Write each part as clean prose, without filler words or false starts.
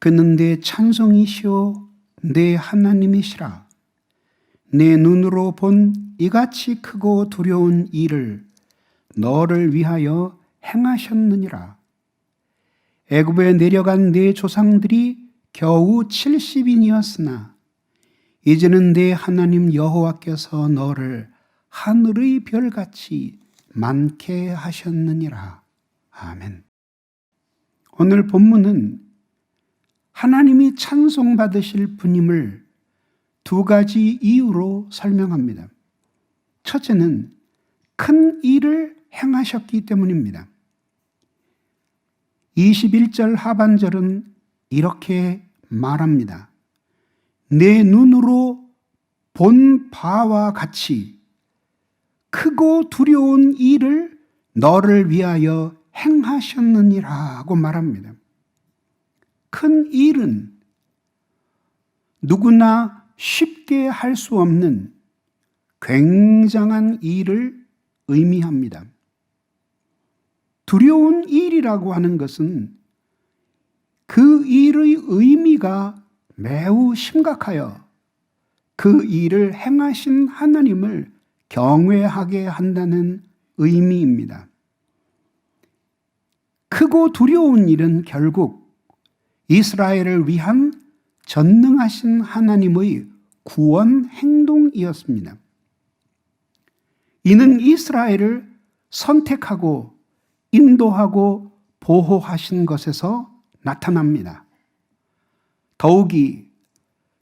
그는 내 찬송이시오 내 하나님이시라. 내 눈으로 본 이같이 크고 두려운 일을 너를 위하여 행하셨느니라. 애굽에 내려간 내 조상들이 겨우 70인이었으나 이제는 내 하나님 여호와께서 너를 하늘의 별같이 많게 하셨느니라. 아멘. 오늘 본문은 하나님이 찬송받으실 분임을 두 가지 이유로 설명합니다. 첫째는 큰 일을 행하셨기 때문입니다. 21절 하반절은 이렇게 말합니다. 내 눈으로 본 바와 같이 크고 두려운 일을 너를 위하여 행하셨느니라고 말합니다. 큰 일은 누구나 쉽게 할 수 없는 굉장한 일을 의미합니다. 두려운 일이라고 하는 것은 그 일의 의미가 매우 심각하여 그 일을 행하신 하나님을 경외하게 한다는 의미입니다. 크고 두려운 일은 결국 이스라엘을 위한 전능하신 하나님의 구원 행동이었습니다. 이는 이스라엘을 선택하고 인도하고 보호하신 것에서 나타납니다. 더욱이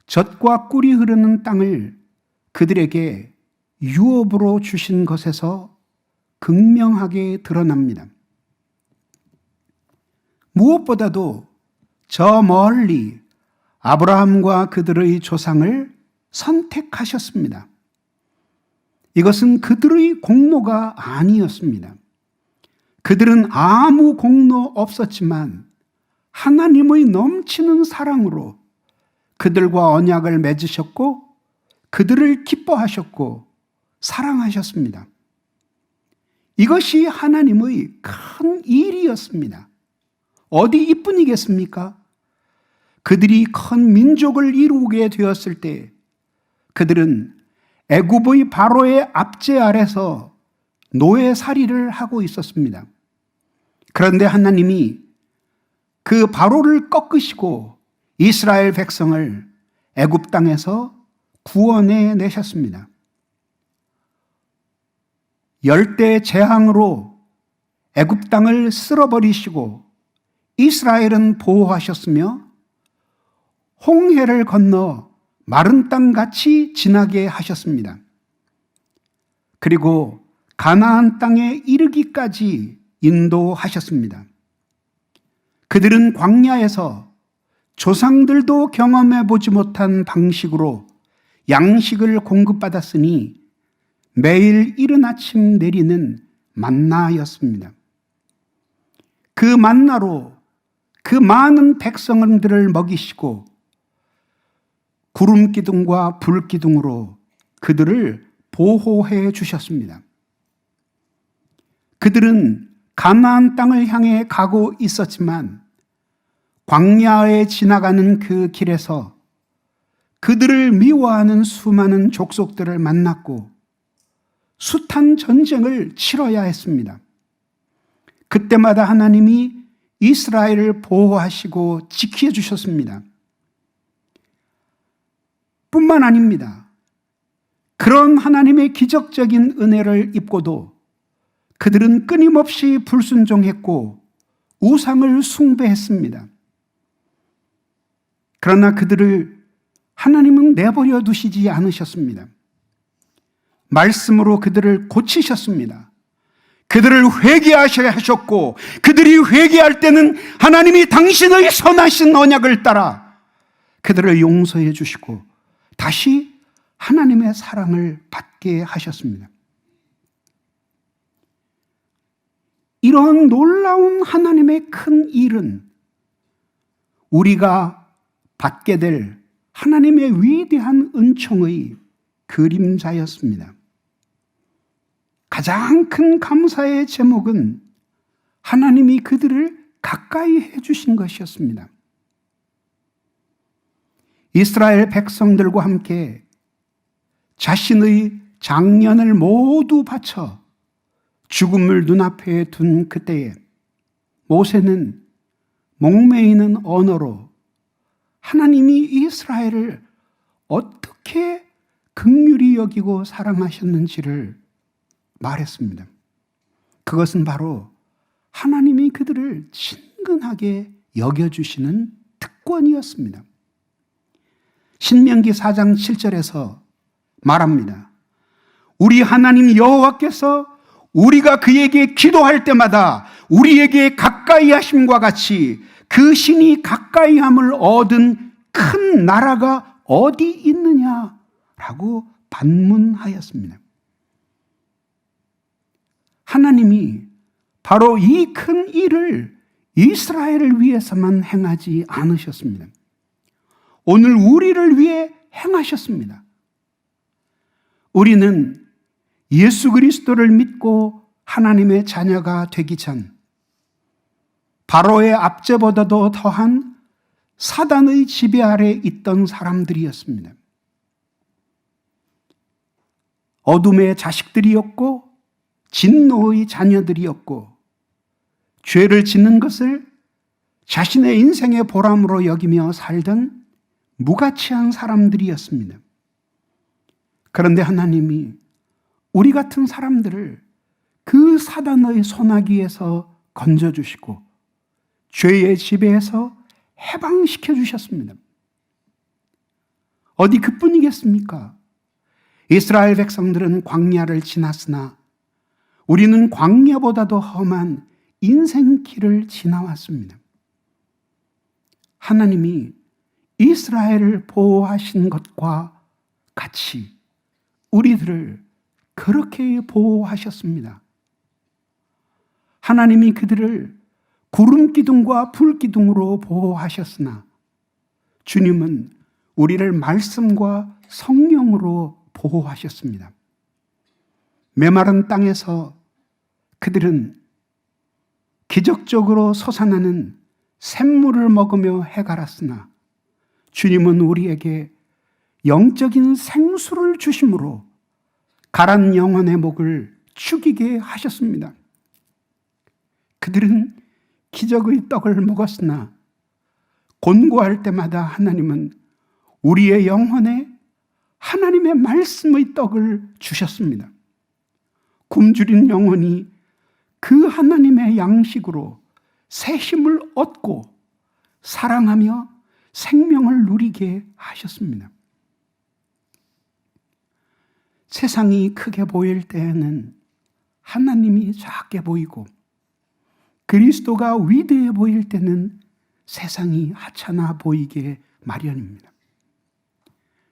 젖과 꿀이 흐르는 땅을 그들에게 유업으로 주신 것에서 극명하게 드러납니다. 무엇보다도 저 멀리 아브라함과 그들의 조상을 선택하셨습니다. 이것은 그들의 공로가 아니었습니다. 그들은 아무 공로 없었지만 하나님의 넘치는 사랑으로 그들과 언약을 맺으셨고 그들을 기뻐하셨고 사랑하셨습니다. 이것이 하나님의 큰 일이었습니다. 어디 이뿐이겠습니까? 그들이 큰 민족을 이루게 되었을 때 그들은 애굽의 바로의 압제 아래서 노예살이를 하고 있었습니다. 그런데 하나님이 그 바로를 꺾으시고 이스라엘 백성을 애굽 땅에서 구원해 내셨습니다. 열대 재앙으로 애굽 땅을 쓸어버리시고 이스라엘은 보호하셨으며 홍해를 건너 마른 땅같이 지나게 하셨습니다. 그리고 가나안 땅에 이르기까지 인도하셨습니다. 그들은 광야에서 조상들도 경험해 보지 못한 방식으로 양식을 공급받았으니 매일 이른 아침 내리는 만나였습니다. 그 만나로 그 많은 백성들을 먹이시고 구름 기둥과 불 기둥으로 그들을 보호해 주셨습니다. 그들은 가나안 땅을 향해 가고 있었지만 광야에 지나가는 그 길에서 그들을 미워하는 수많은 족속들을 만났고 숱한 전쟁을 치러야 했습니다. 그때마다 하나님이 이스라엘을 보호하시고 지켜주셨습니다. 뿐만 아닙니다. 그런 하나님의 기적적인 은혜를 입고도 그들은 끊임없이 불순종했고 우상을 숭배했습니다. 그러나 그들을 하나님은 내버려 두시지 않으셨습니다. 말씀으로 그들을 고치셨습니다. 그들을 회개하셔야 하셨고 그들이 회개할 때는 하나님이 당신의 선하신 언약을 따라 그들을 용서해 주시고 다시 하나님의 사랑을 받게 하셨습니다. 이런 놀라운 하나님의 큰 일은 우리가 받게 될 하나님의 위대한 은총의 그림자였습니다. 가장 큰 감사의 제목은 하나님이 그들을 가까이 해주신 것이었습니다. 이스라엘 백성들과 함께 자신의 장년을 모두 바쳐 죽음을 눈앞에 둔 그때에 모세는 목매이는 언어로 하나님이 이스라엘을 어떻게 긍휼히 여기고 사랑하셨는지를 말했습니다. 그것은 바로 하나님이 그들을 친근하게 여겨주시는 특권이었습니다. 신명기 4장 7절에서 말합니다. 우리 하나님 여호와께서 우리가 그에게 기도할 때마다 우리에게 가까이 하심과 같이 그 신이 가까이함을 얻은 큰 나라가 어디 있느냐라고 반문하였습니다. 하나님이 바로 이 큰 일을 이스라엘을 위해서만 행하지 않으셨습니다. 오늘 우리를 위해 행하셨습니다. 우리는 예수 그리스도를 믿고 하나님의 자녀가 되기 전 바로의 압제보다도 더한 사단의 지배 아래 있던 사람들이었습니다. 어둠의 자식들이었고 진노의 자녀들이었고 죄를 짓는 것을 자신의 인생의 보람으로 여기며 살던 무가치한 사람들이었습니다. 그런데 하나님이 우리 같은 사람들을 그 사단의 소나기에서 건져주시고 죄의 지배에서 해방시켜 주셨습니다. 어디 그뿐이겠습니까? 이스라엘 백성들은 광야를 지났으나 우리는 광야보다도 험한 인생길을 지나왔습니다. 하나님이 이스라엘을 보호하신 것과 같이 우리들을 그렇게 보호하셨습니다. 하나님이 그들을 구름 기둥과 불 기둥으로 보호하셨으나 주님은 우리를 말씀과 성령으로 보호하셨습니다. 메마른 땅에서 그들은 기적적으로 솟아나는 샘물을 먹으며 해갈았으나 주님은 우리에게 영적인 생수를 주심으로 가란 영혼의 목을 축이게 하셨습니다. 그들은 기적의 떡을 먹었으나 곤고할 때마다 하나님은 우리의 영혼에 하나님의 말씀의 떡을 주셨습니다. 굶주린 영혼이 그 하나님의 양식으로 새 힘을 얻고 사랑하며 생명을 누리게 하셨습니다. 세상이 크게 보일 때에는 하나님이 작게 보이고 그리스도가 위대해 보일 때는 세상이 하찮아 보이게 마련입니다.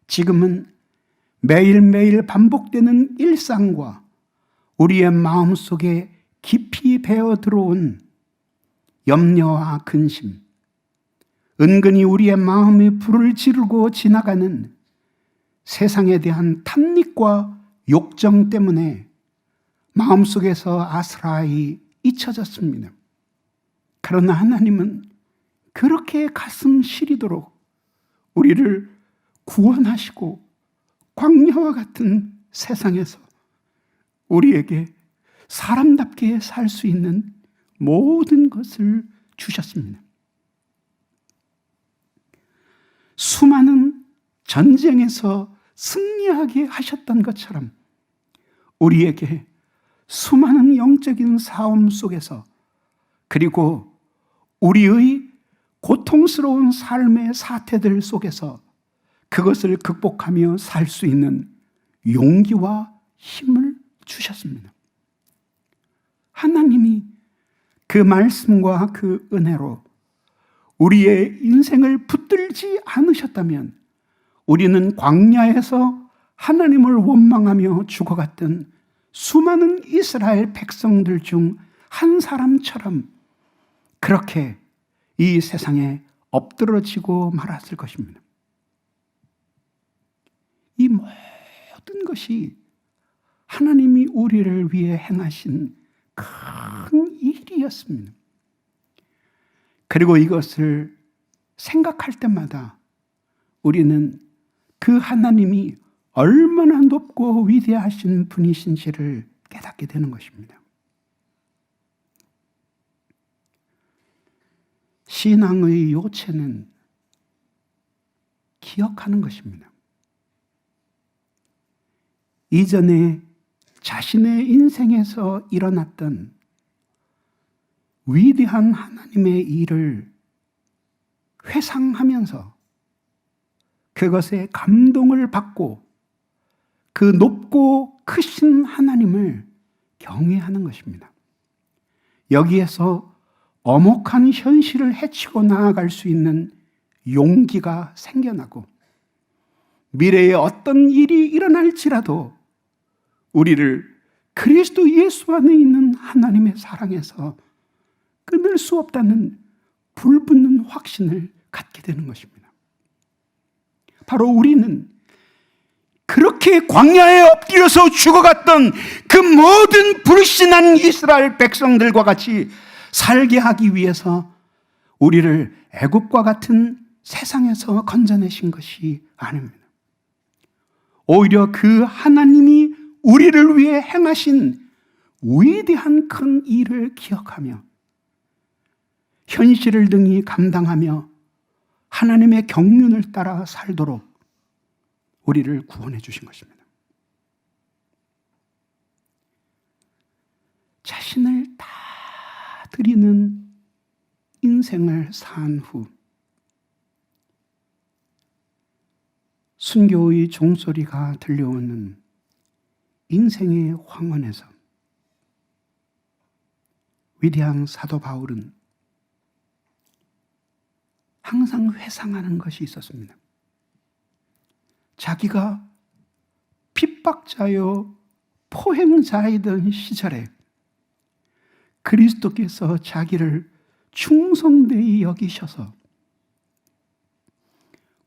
지금은 매일매일 반복되는 일상과 우리의 마음속에 깊이 배어 들어온 염려와 근심, 은근히 우리의 마음에 불을 지르고 지나가는 세상에 대한 탐닉과 욕정 때문에 마음속에서 아스라이 잊혀졌습니다. 그러나 하나님은 그렇게 가슴 시리도록 우리를 구원하시고 광야와 같은 세상에서 우리에게 사람답게 살 수 있는 모든 것을 주셨습니다. 수많은 전쟁에서 승리하게 하셨던 것처럼 우리에게 수많은 영적인 싸움 속에서 그리고 우리의 고통스러운 삶의 사태들 속에서 그것을 극복하며 살 수 있는 용기와 힘을 주셨습니다. 하나님이 그 말씀과 그 은혜로 우리의 인생을 붙들지 않으셨다면 우리는 광야에서 하나님을 원망하며 죽어갔던 수많은 이스라엘 백성들 중 한 사람처럼 그렇게 이 세상에 엎드러지고 말았을 것입니다. 이 모든 것이 하나님이 우리를 위해 행하신 큰 일이었습니다. 그리고 이것을 생각할 때마다 우리는 그 하나님이 얼마나 높고 위대하신 분이신지를 깨닫게 되는 것입니다. 신앙의 요체는 기억하는 것입니다. 이전에 자신의 인생에서 일어났던 위대한 하나님의 일을 회상하면서 그것에 감동을 받고 그 높고 크신 하나님을 경외하는 것입니다. 여기에서 엄혹한 현실을 헤치고 나아갈 수 있는 용기가 생겨나고 미래에 어떤 일이 일어날지라도 우리를 그리스도 예수 안에 있는 하나님의 사랑에서 끊을 수 없다는 불붙는 확신을 갖게 되는 것입니다. 바로 우리는 그렇게 광야에 엎드려서 죽어갔던 그 모든 불신한 이스라엘 백성들과 같이 살게 하기 위해서 우리를 애굽과 같은 세상에서 건져내신 것이 아닙니다. 오히려 그 하나님이 우리를 위해 행하신 위대한 큰 일을 기억하며 현실을 등이 감당하며 하나님의 경륜을 따라 살도록 우리를 구원해 주신 것입니다. 자신을 다 드리는 인생을 산 후 순교의 종소리가 들려오는 인생의 황혼에서 위대한 사도 바울은 항상 회상하는 것이 있었습니다. 자기가 핍박자요 포행자이던 시절에 그리스도께서 자기를 충성되이 여기셔서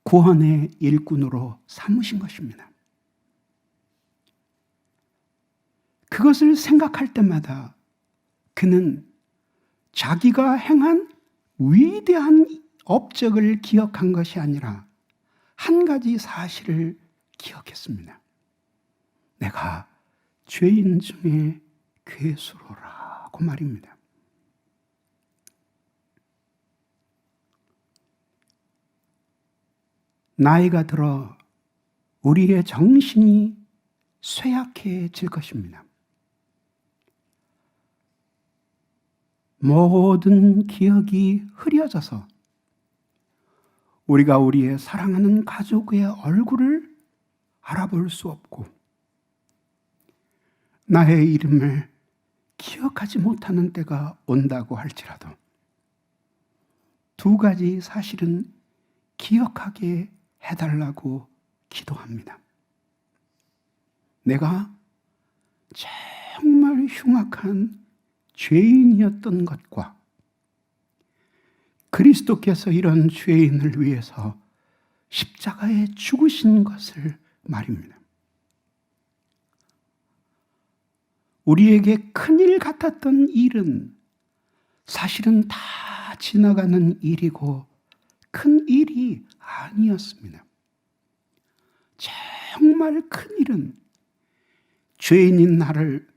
구원의 일꾼으로 삼으신 것입니다. 그것을 생각할 때마다 그는 자기가 행한 위대한 업적을 기억한 것이 아니라 한 가지 사실을 기억했습니다. 내가 죄인 중에 괴수로라고 말입니다. 나이가 들어 우리의 정신이 쇠약해질 것입니다. 모든 기억이 흐려져서 우리가 우리의 사랑하는 가족의 얼굴을 알아볼 수 없고 나의 이름을 기억하지 못하는 때가 온다고 할지라도 두 가지 사실은 기억하게 해달라고 기도합니다. 내가 정말 흉악한 죄인이었던 것과 그리스도께서 이런 죄인을 위해서 십자가에 죽으신 것을 말입니다. 우리에게 큰일 같았던 일은 사실은 다 지나가는 일이고 큰 일이 아니었습니다. 정말 큰 일은 죄인인 나를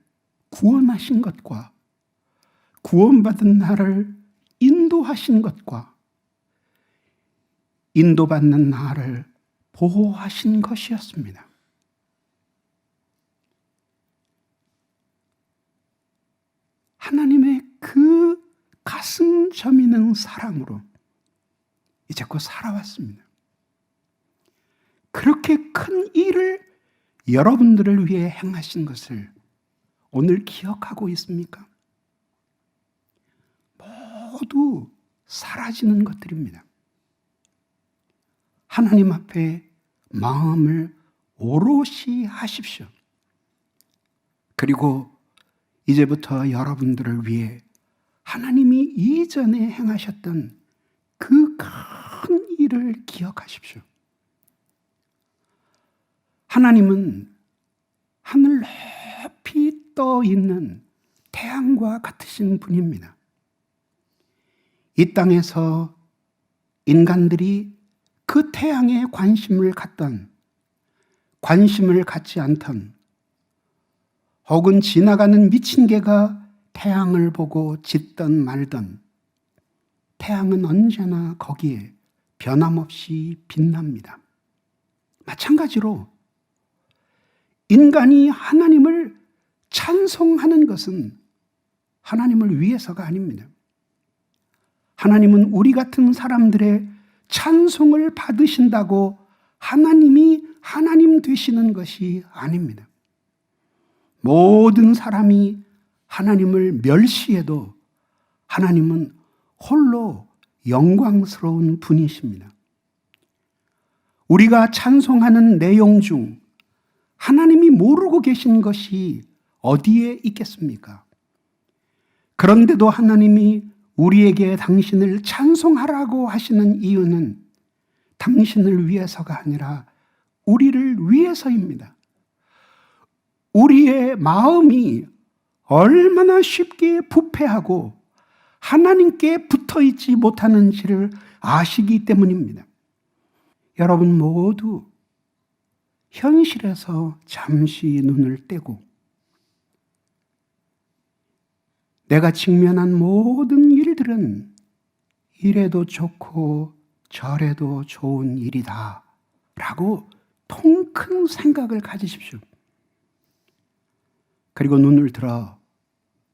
구원하신 것과 구원받은 나를 인도하신 것과 인도받는 나를 보호하신 것이었습니다. 하나님의 그 가슴 저미는 사랑으로 이제껏 살아왔습니다. 그렇게 큰 일을 여러분들을 위해 행하신 것을 오늘 기억하고 있습니까? 모두 사라지는 것들입니다. 하나님 앞에 마음을 오롯이 하십시오. 그리고 이제부터 여러분들을 위해 하나님이 이전에 행하셨던 그 큰 일을 기억하십시오. 하나님은 하늘 높이 떠 있는 태양과 같으신 분입니다. 이 땅에서 인간들이 그 그 태양에 관심을 갖던, 관심을 갖지 않던, 혹은 지나가는 미친 개가 태양을 보고 짖던 말던, 태양은 언제나 거기에 변함없이 빛납니다. 마찬가지로 인간이 하나님을 찬송하는 것은 하나님을 위해서가 아닙니다. 하나님은 우리 같은 사람들의 찬송을 받으신다고 하나님이 하나님 되시는 것이 아닙니다. 모든 사람이 하나님을 멸시해도 하나님은 홀로 영광스러운 분이십니다. 우리가 찬송하는 내용 중 하나님이 모르고 계신 것이 어디에 있겠습니까? 그런데도 하나님이 우리에게 당신을 찬송하라고 하시는 이유는 당신을 위해서가 아니라 우리를 위해서입니다. 우리의 마음이 얼마나 쉽게 부패하고 하나님께 붙어 있지 못하는지를 아시기 때문입니다. 여러분 모두 현실에서 잠시 눈을 떼고 내가 직면한 모든 일들은 이래도 좋고 저래도 좋은 일이다 라고 통큰 생각을 가지십시오. 그리고 눈을 들어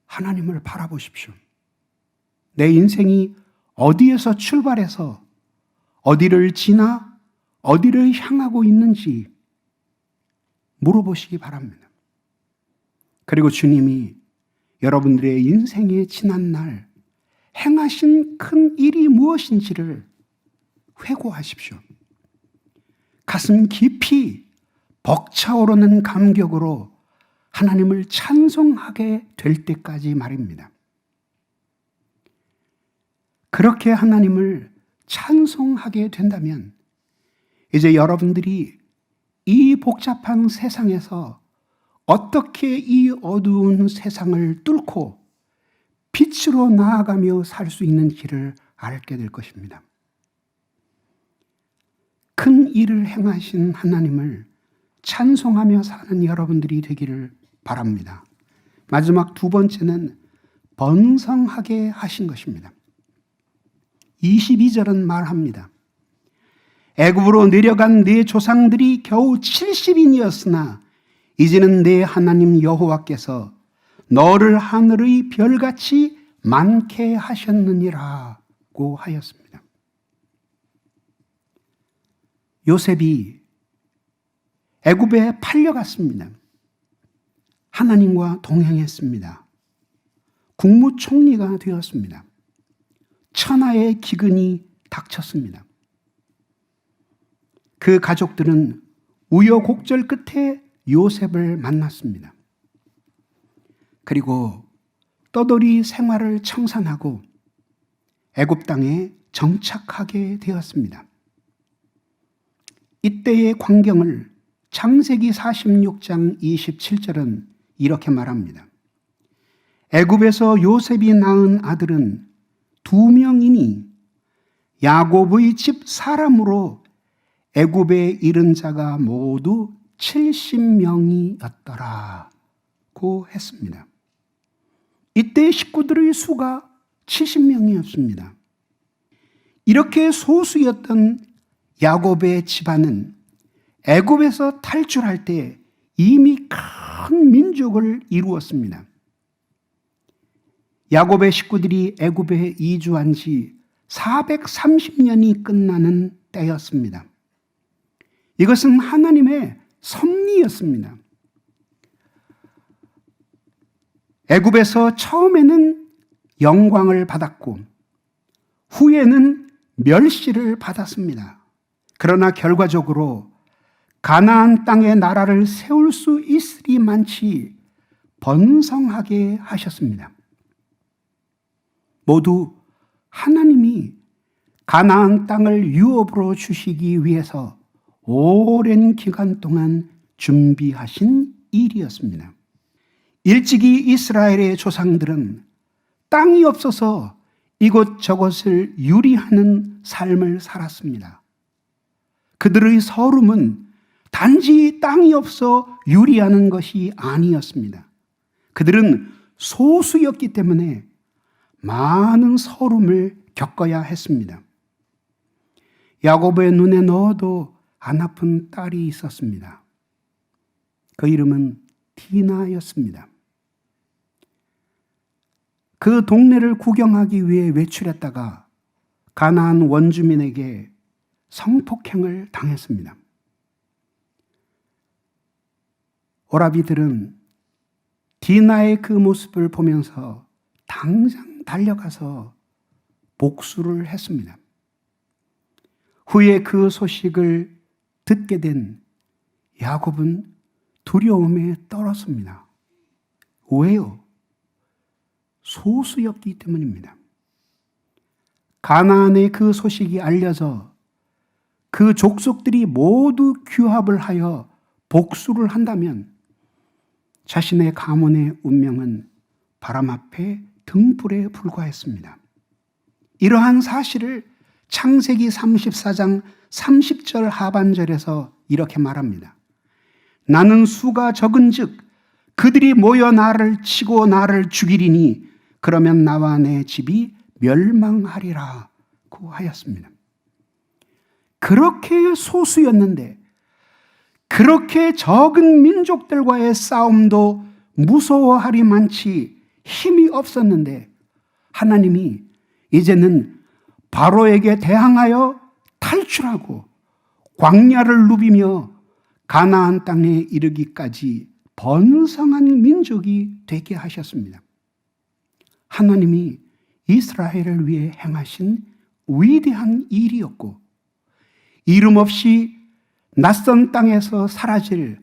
하나님을 바라보십시오. 내 인생이 어디에서 출발해서 어디를 지나 어디를 향하고 있는지 물어보시기 바랍니다. 그리고 주님이 여러분들의 인생에 지난 날 행하신 큰 일이 무엇인지를 회고하십시오. 가슴 깊이 벅차오르는 감격으로 하나님을 찬송하게 될 때까지 말입니다. 그렇게 하나님을 찬송하게 된다면 이제 여러분들이 이 복잡한 세상에서 어떻게 이 어두운 세상을 뚫고 빛으로 나아가며 살 수 있는지를 알게 될 것입니다. 큰 일을 행하신 하나님을 찬송하며 사는 여러분들이 되기를 바랍니다. 마지막 두 번째는 번성하게 하신 것입니다. 22절은 말합니다. 애굽으로 내려간 네 조상들이 겨우 70인이었으나 이제는 내 하나님 여호와께서 너를 하늘의 별같이 많게 하셨느니라고 하였습니다. 요셉이 애굽에 팔려갔습니다. 하나님과 동행했습니다. 국무총리가 되었습니다. 천하의 기근이 닥쳤습니다. 그 가족들은 우여곡절 끝에 요셉을 만났습니다. 그리고 떠돌이 생활을 청산하고 애굽 땅에 정착하게 되었습니다. 이때의 광경을 창세기 46장 27절은 이렇게 말합니다. 애굽에서 요셉이 낳은 아들은 2명이니 야곱의 집 사람으로 애굽에 이른 자가 모두 70명이었더라고 했습니다. 이때 식구들의 수가 70명이었습니다. 이렇게 소수였던 야곱의 집안은 애굽에서 탈출할 때 이미 큰 민족을 이루었습니다. 야곱의 식구들이 애굽에 이주한 지 430년이 끝나는 때였습니다. 이것은 하나님의 섭리였습니다. 애굽에서 처음에는 영광을 받았고 후에는 멸시를 받았습니다. 그러나 결과적으로 가나안 땅의 나라를 세울 수 있으리만치 번성하게 하셨습니다. 모두 하나님이 가나안 땅을 유업으로 주시기 위해서 오랜 기간 동안 준비하신 일이었습니다. 일찍이 이스라엘의 조상들은 땅이 없어서 이곳저곳을 유리하는 삶을 살았습니다. 그들의 서름은 단지 땅이 없어 유리하는 것이 아니었습니다. 그들은 소수였기 때문에 많은 서름을 겪어야 했습니다. 야고보의 눈에 넣어도 안 아픈 딸이 있었습니다. 그 이름은 디나였습니다. 그 동네를 구경하기 위해 외출했다가 가나안 원주민에게 성폭행을 당했습니다. 오라비들은 디나의 그 모습을 보면서 당장 달려가서 복수를 했습니다. 후에 그 소식을 듣게 된 야곱은 두려움에 떨었습니다. 왜요? 소수였기 때문입니다. 가나안의 그 소식이 알려져 그 족속들이 모두 규합을 하여 복수를 한다면 자신의 가문의 운명은 바람 앞에 등불에 불과했습니다. 이러한 사실을 창세기 34장 30절 하반절에서 이렇게 말합니다. 나는 수가 적은즉 그들이 모여 나를 치고 나를 죽이리니 그러면 나와 내 집이 멸망하리라고 하였습니다. 그렇게 소수였는데 그렇게 적은 민족들과의 싸움도 무서워하리 많지 힘이 없었는데 하나님이 이제는 바로에게 대항하여 탈출하고 광야를 누비며 가나안 땅에 이르기까지 번성한 민족이 되게 하셨습니다. 하나님이 이스라엘을 위해 행하신 위대한 일이었고 이름 없이 낯선 땅에서 사라질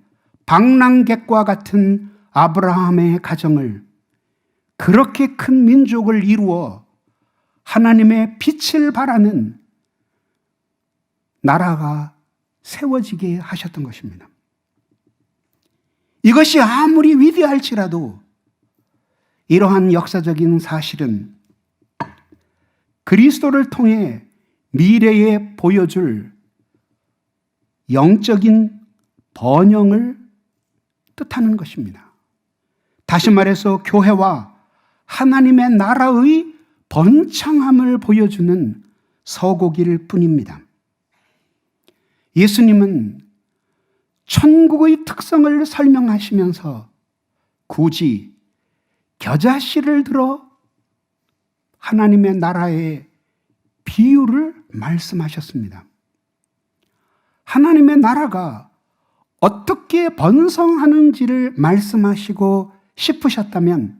방랑객과 같은 아브라함의 가정을 그렇게 큰 민족을 이루어 하나님의 빛을 발하는 나라가 세워지게 하셨던 것입니다. 이것이 아무리 위대할지라도 이러한 역사적인 사실은 그리스도를 통해 미래에 보여줄 영적인 번영을 뜻하는 것입니다. 다시 말해서 교회와 하나님의 나라의 번창함을 보여주는 서곡일 뿐입니다. 예수님은 천국의 특성을 설명하시면서 굳이 겨자씨를 들어 하나님의 나라의 비유를 말씀하셨습니다. 하나님의 나라가 어떻게 번성하는지를 말씀하시고 싶으셨다면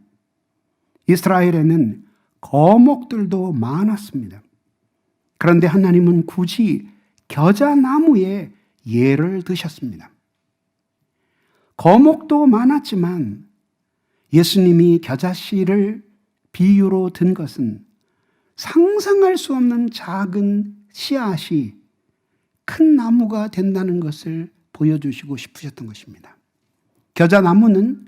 이스라엘에는 거목들도 많았습니다. 그런데 하나님은 굳이 겨자나무에 예를 드셨습니다. 거목도 많았지만 예수님이 겨자씨를 비유로 든 것은 상상할 수 없는 작은 씨앗이 큰 나무가 된다는 것을 보여주시고 싶으셨던 것입니다. 겨자나무는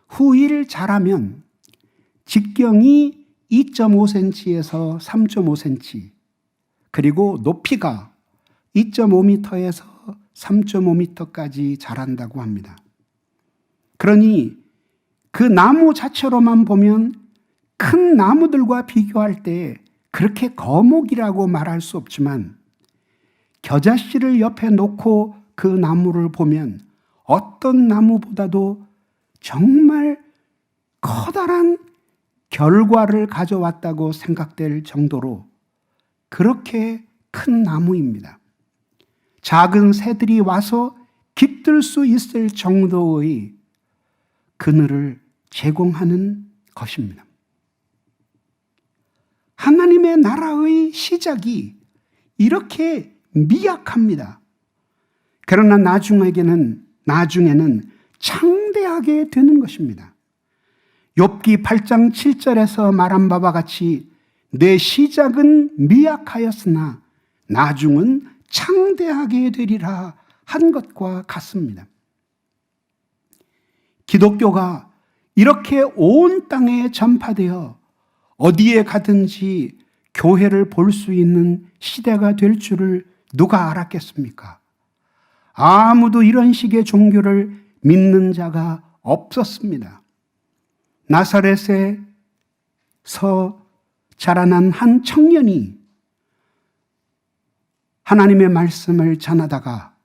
후일 자라면 직경이 2.5cm에서 3.5cm 그리고 높이가 2.5m에서 3.5m까지 자란다고 합니다. 그러니 그 나무 자체로만 보면 큰 나무들과 비교할 때 그렇게 거목이라고 말할 수 없지만 겨자씨를 옆에 놓고 그 나무를 보면 어떤 나무보다도 정말 커다란 결과를 가져왔다고 생각될 정도로 그렇게 큰 나무입니다. 작은 새들이 와서 깃들 수 있을 정도의 그늘을 제공하는 것입니다. 하나님의 나라의 시작이 이렇게 미약합니다. 그러나 나중에는 창대하게 되는 것입니다. 욥기 8장 7절에서 말한 바와 같이 내 시작은 미약하였으나 나중은 창대하게 되리라 한 것과 같습니다. 기독교가 이렇게 온 땅에 전파되어 어디에 가든지 교회를 볼 수 있는 시대가 될 줄을 누가 알았겠습니까? 아무도 이런 식의 종교를 믿는 자가 없었습니다. 나사렛에서 자라난 한 청년이 하나님의 말씀을 전하다가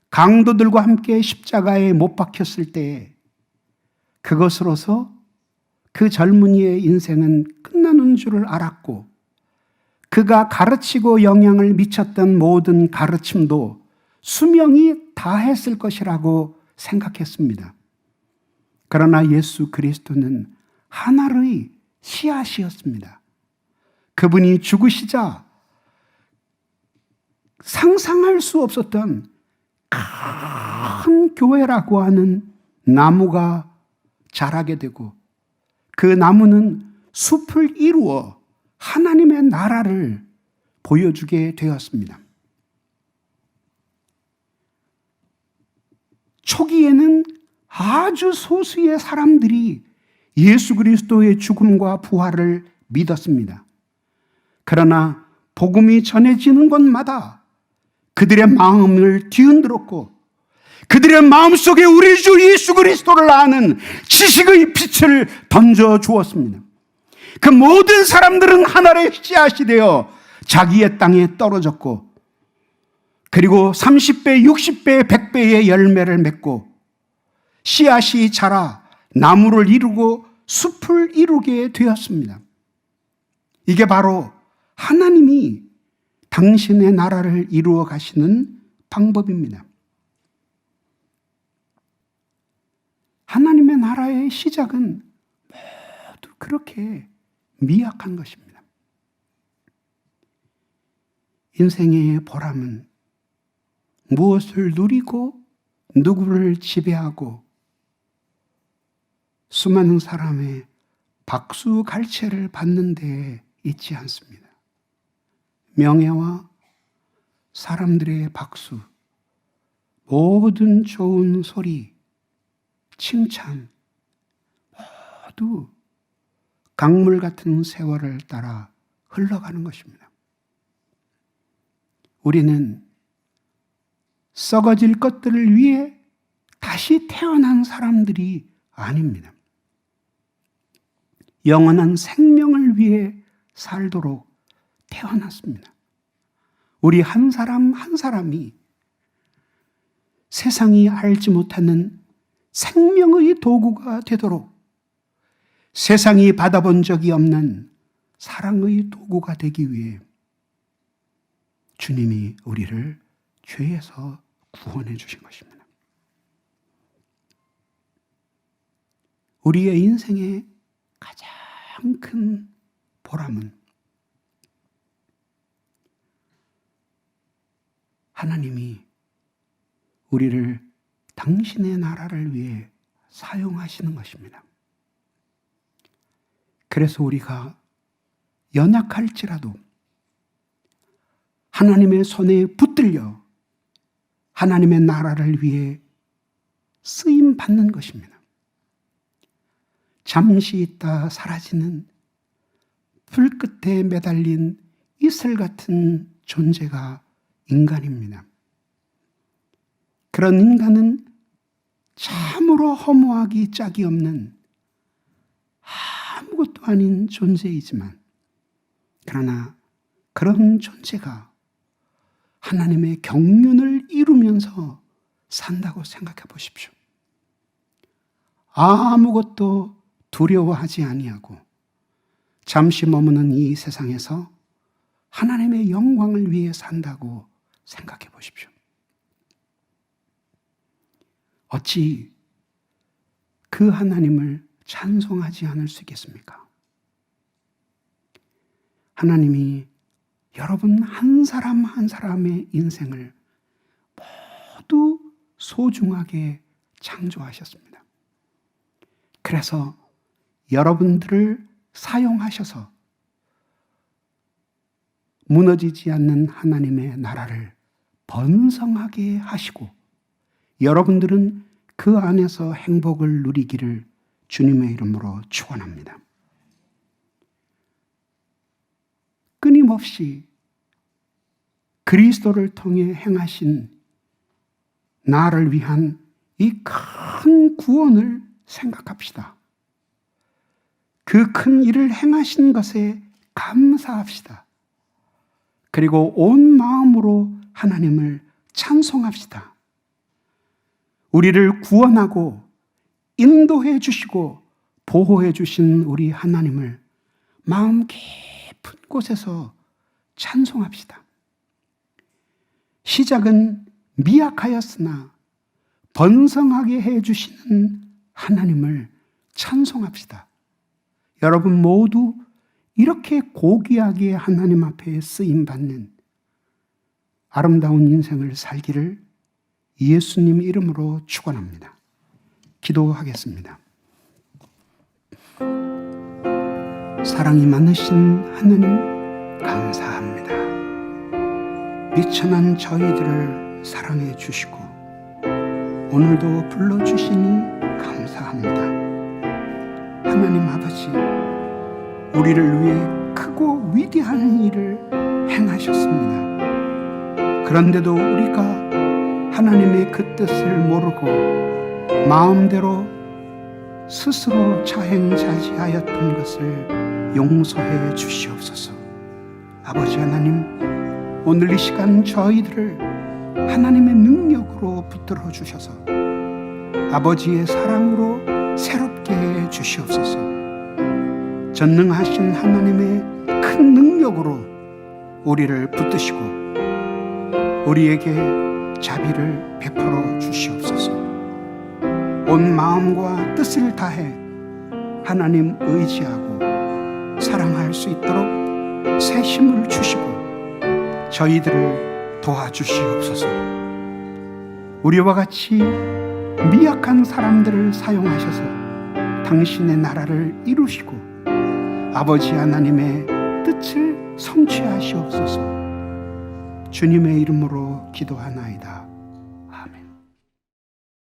강도들과 함께 십자가에 못 박혔을 때에 그것으로서 그 젊은이의 인생은 끝나는 줄을 알았고, 그가 가르치고 영향을 미쳤던 모든 가르침도 수명이 다했을 것이라고 생각했습니다. 그러나 예수 그리스도는 하나의 씨앗이었습니다. 그분이 죽으시자 상상할 수 없었던 큰 교회라고 하는 나무가 자라게 되고, 그 나무는 숲을 이루어 하나님의 나라를 보여주게 되었습니다. 초기에는 아주 소수의 사람들이 예수 그리스도의 죽음과 부활을 믿었습니다. 그러나 복음이 전해지는 곳마다 그들의 마음을 뒤흔들었고, 그들의 마음속에 우리 주 예수 그리스도를 아는 지식의 빛을 던져 주었습니다. 그 모든 사람들은 하나의 씨앗이 되어 자기의 땅에 떨어졌고, 그리고 30배, 60배, 100배의 열매를 맺고 씨앗이 자라 나무를 이루고 숲을 이루게 되었습니다. 이게 바로 하나님이 당신의 나라를 이루어 가시는 방법입니다. 하나님의 나라의 시작은 모두 그렇게 미약한 것입니다. 인생의 보람은 무엇을 누리고 누구를 지배하고 수많은 사람의 박수 갈채를 받는 데에 있지 않습니다. 명예와 사람들의 박수, 모든 좋은 소리, 칭찬, 모두 강물 같은 세월을 따라 흘러가는 것입니다. 우리는 썩어질 것들을 위해 다시 태어난 사람들이 아닙니다. 영원한 생명을 위해 살도록 태어났습니다. 우리 한 사람 한 사람이 세상이 알지 못하는 생명의 도구가 되도록, 세상이 받아본 적이 없는 사랑의 도구가 되기 위해 주님이 우리를 죄에서 구원해 주신 것입니다. 우리의 인생의 가장 큰 보람은 하나님이 우리를 당신의 나라를 위해 사용하시는 것입니다. 그래서 우리가 연약할지라도 하나님의 손에 붙들려 하나님의 나라를 위해 쓰임 받는 것입니다. 잠시 있다 사라지는 불 끝에 매달린 이슬 같은 존재가 인간입니다. 그런 인간은 참으로 허무하기 짝이 없는 아무것도 아닌 존재이지만, 그러나 그런 존재가 하나님의 경륜을 이루면서 산다고 생각해 보십시오. 아무것도 두려워하지 아니하고 잠시 머무는 이 세상에서 하나님의 영광을 위해 산다고 생각해 보십시오. 어찌 그 하나님을 찬송하지 않을 수 있겠습니까? 하나님이 여러분 한 사람 한 사람의 인생을 모두 소중하게 창조하셨습니다. 그래서 여러분들을 사용하셔서 무너지지 않는 하나님의 나라를 번성하게 하시고, 여러분들은 그 안에서 행복을 누리기를 주님의 이름으로 축원합니다. 끊임없이 그리스도를 통해 행하신 나를 위한 이 큰 구원을 생각합시다. 그 큰 일을 행하신 것에 감사합시다. 그리고 온 마음으로 하나님을 찬송합시다. 우리를 구원하고 인도해 주시고 보호해 주신 우리 하나님을 마음 깊은 곳에서 찬송합시다. 시작은 미약하였으나 번성하게 해 주시는 하나님을 찬송합시다. 여러분 모두 이렇게 고귀하게 하나님 앞에 쓰임받는 아름다운 인생을 살기를 예수님 이름으로 축원합니다. 기도하겠습니다. 사랑이 많으신 하나님 감사합니다. 미천한 저희들을 사랑해 주시고 오늘도 불러주시니 감사합니다. 하나님 아버지, 우리를 위해 크고 위대한 일을 행하셨습니다. 그런데도 우리가 하나님의 그 뜻을 모르고 마음대로 스스로 자행자지하였던 것을 용서해 주시옵소서. 아버지 하나님, 오늘 이 시간 저희들을 하나님의 능력으로 붙들어 주셔서 아버지의 사랑으로 새롭게 해 주시옵소서. 전능하신 하나님의 큰 능력으로 우리를 붙드시고 우리에게 자비를 베풀어 주시옵소서. 온 마음과 뜻을 다해 하나님 의지하고 사랑할 수 있도록 새 힘을 주시고 저희들을 도와주시옵소서. 우리와 같이 미약한 사람들을 사용하셔서 당신의 나라를 이루시고 아버지 하나님의 뜻을 성취하시옵소서. 주님의 이름으로 기도하나이다.